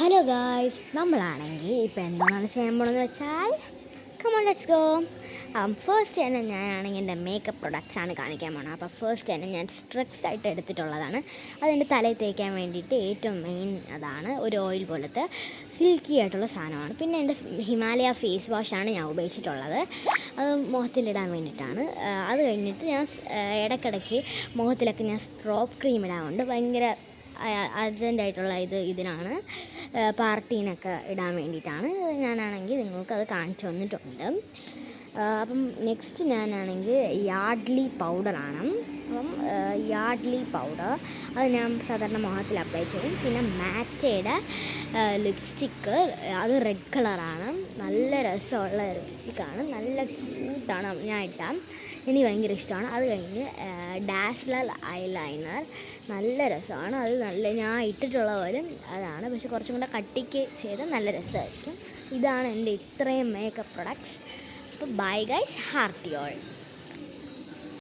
Hello guys, നമ്മളാണെങ്കിൽ ഇപ്പോൾ എന്താണ് ചെയ്യാൻ പോകണമെന്ന് വെച്ചാൽ കമോൺ ലെറ്റ്സ് ഗോ. ഫസ്റ്റ് തന്നെ ഞാനാണെങ്കിൽ എൻ്റെ മേക്കപ്പ് പ്രൊഡക്ട്സാണ് കാണിക്കാൻ പോകണം. അപ്പോൾ ഫസ്റ്റ് തന്നെ ഞാൻ സ്ട്രെക്സ് ആയിട്ട് എടുത്തിട്ടുള്ളതാണ്. അതെൻ്റെ തലയിൽ തേക്കാൻ വേണ്ടിയിട്ട് ഏറ്റവും മെയിൻ അതാണ് ഒരു ഓയിൽ പോലത്തെ സിൽക്കി ആയിട്ടുള്ള സാധനമാണ്. പിന്നെ എൻ്റെ ഹിമാലയ ഫേസ് വാഷാണ് ഞാൻ ഉപയോഗിച്ചിട്ടുള്ളത്. അത് മുഖത്തിലിടാൻ വേണ്ടിയിട്ടാണ്. അത് കഴിഞ്ഞിട്ട് ഞാൻ ഇടയ്ക്കിടയ്ക്ക് മുഖത്തിലൊക്കെ ഞാൻ സ്ട്രോപ്പ് ക്രീം ഇടാറുണ്ട്. ഭയങ്കര അർജൻറ്റായിട്ടുള്ള ഇതിനാണ് പാർട്ടീനൊക്കെ ഇടാൻ വേണ്ടിയിട്ടാണ്. ഞാനാണെങ്കിൽ നിങ്ങൾക്കത് കാണിച്ചു തന്നിട്ടുണ്ട്. അപ്പം നെക്സ്റ്റ് ഞാനാണെങ്കിൽ യാഡ്ലി പൗഡറാണ്. യാഡ്ലി പൗഡർ അത് ഞാൻ സാധാരണ മുഖത്തിൽ അപ്ലൈ ചെയ്യും. പിന്നെ മാറ്റയുടെ ലിപ്സ്റ്റിക്ക്, അത് റെഡ് കളറാണ്. നല്ല രസമുള്ള ലിപ്സ്റ്റിക്കാണ്, നല്ല ക്യൂട്ടാണ്. ഞാൻ ഇട്ടാൽ എനിക്ക് ഭയങ്കര ഇഷ്ടമാണ്. അത് കഴിഞ്ഞ് ഡാസ്ലർ ഐലൈനർ, നല്ല രസമാണ്. അത് ഞാൻ ഇട്ടിട്ടുള്ള പോലും അതാണ്, പക്ഷെ കുറച്ചും കൂടെ കട്ടിക്ക് ചെയ്താൽ നല്ല രസമായിരിക്കും. ഇതാണ് എൻ്റെ ഇത്രയും മേക്കപ്പ് പ്രൊഡക്ട്സ്. അപ്പോൾ ബൈ ഗൈസ്, ഹാർട്ടി ഓൾ.